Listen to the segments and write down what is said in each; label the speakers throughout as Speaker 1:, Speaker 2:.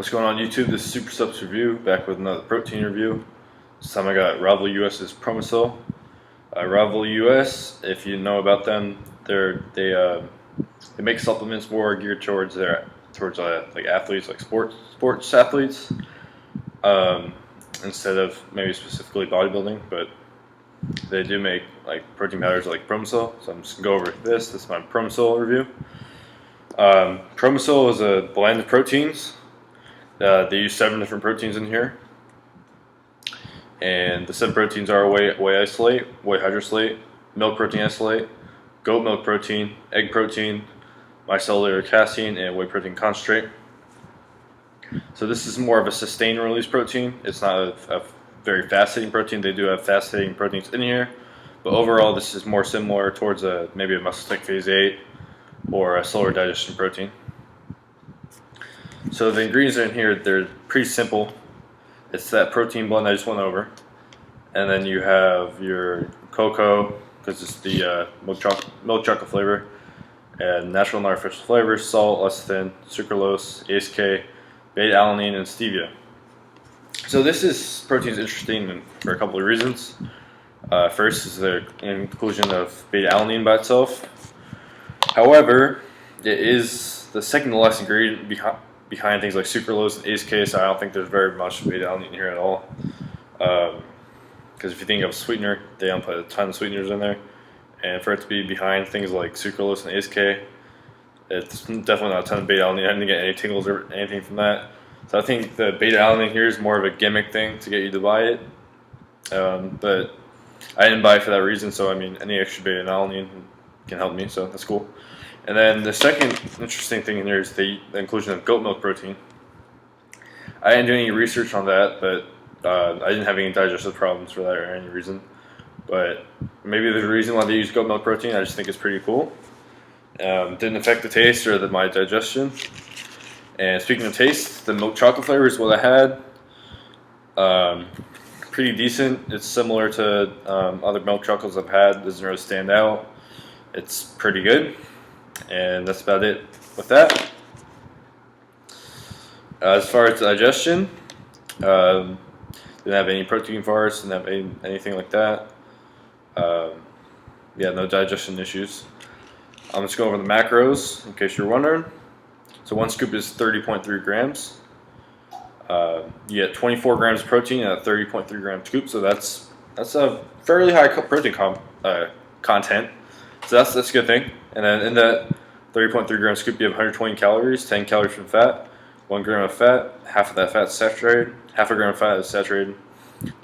Speaker 1: What's going on YouTube? This is Super Subs Review, back with another protein review. This time I got Rival US's Promasil. Rival US, if you know about them, they make supplements more geared towards like athletes, like sports athletes, instead of maybe specifically bodybuilding. But they do make like protein powders like Promasil. So I'm just gonna go over this. This is my Promasil review. Promasil is a blend of proteins. They use 7 different proteins in here, and the 7 proteins are whey isolate, whey hydrosolate, milk protein isolate, goat milk protein, egg protein, micellar casein, and whey protein concentrate. So this is more of a sustained release protein. It's not a very fast-hitting protein. They do have fast-hitting proteins in here, but overall this is more similar towards maybe a muscle tech phase 8 or a slower digestion protein. So the ingredients in here, they're pretty simple. It's that protein blend I just went over, and then you have your cocoa, because it's the milk chocolate flavor, and natural and artificial flavors, salt, lecithin, sucralose, ASK, beta-alanine, and stevia. So this protein is interesting for a couple of reasons. First is the inclusion of beta-alanine by itself. However, it is the second to last ingredient behind things like sucralose and ASK, so I don't think there's very much beta-alanine here at all. Because if you think of sweetener, they don't put a ton of sweeteners in there, and for it to be behind things like sucralose and ASK, it's definitely not a ton of beta-alanine. I didn't get any tingles or anything from that. So I think the beta-alanine here is more of a gimmick thing to get you to buy it. But I didn't buy it for that reason, so I mean, any extra beta-alanine can help me, so that's cool. And then the second interesting thing in here is the inclusion of goat milk protein. I didn't do any research on that, but I didn't have any digestive problems for that or any reason. But maybe there's a reason why they use goat milk protein. I just think it's pretty cool. Didn't affect the taste or my digestion. And speaking of taste, the milk chocolate flavor is what I had. Pretty decent. It's similar to other milk chocolates I've had. Doesn't really stand out. It's pretty good. And that's about it with that. As far as digestion, didn't have any protein bars, didn't have anything like that. Yeah, no digestion issues. I'm just going over the macros in case you're wondering. So 1 scoop is 30.3 grams. You get 24 grams of protein at a 30.3 gram scoop, so that's a fairly high protein content. So that's a good thing. And then in that 30.3 gram scoop, you have 120 calories, 10 calories from fat, 1 gram of fat, half of that fat is saturated, half a gram of fat is saturated.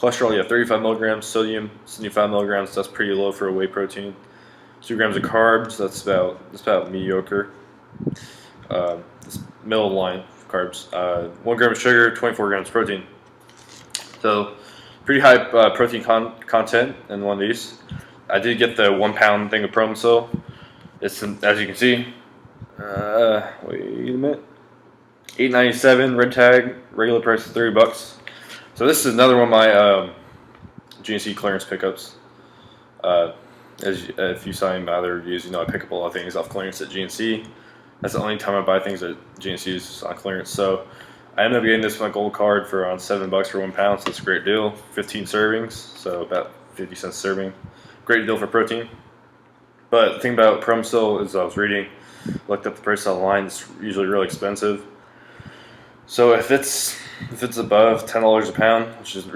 Speaker 1: Cholesterol, you have 35 milligrams, sodium, 75 milligrams, that's pretty low for a whey protein. 2 grams of carbs, that's about mediocre. This middle line of carbs. 1 gram of sugar, 24 grams of protein. So pretty high protein content in one of these. I did get the 1 pound thing of Promasil. It's, as you can see, wait a minute, $8.97 red tag, regular price is $30. So this is another one of my GNC clearance pickups. If you saw any of my other reviews, you know I pick up a lot of things off clearance at GNC. That's the only time I buy things at GNC is on clearance. So I ended up getting this with my gold card for around $7 for 1 pound, so it's a great deal. 15 servings, so about 50 cents serving. Great deal for protein. But the thing about Promasil is I was reading, looked up the price online, it's usually really expensive. So if it's above $10 a pound, which is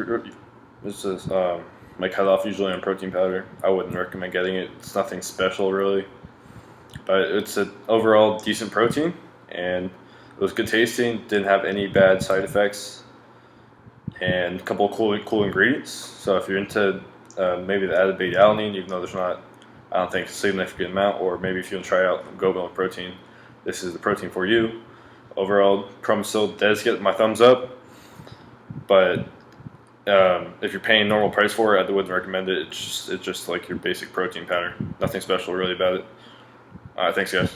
Speaker 1: my cutoff usually on protein powder, I wouldn't recommend getting it. It's nothing special really. But it's an overall decent protein, and it was good tasting, didn't have any bad side effects, and a couple of cool ingredients. So if you're into maybe the added beta-alanine, even though there's not, I don't think, a significant amount, or maybe if you want to try out goat milk protein, this is the protein for you. Overall, Promasil does get my thumbs up, but if you're paying normal price for it, I wouldn't recommend it. It's just like your basic protein powder. Nothing special really about it. Alright, thanks guys.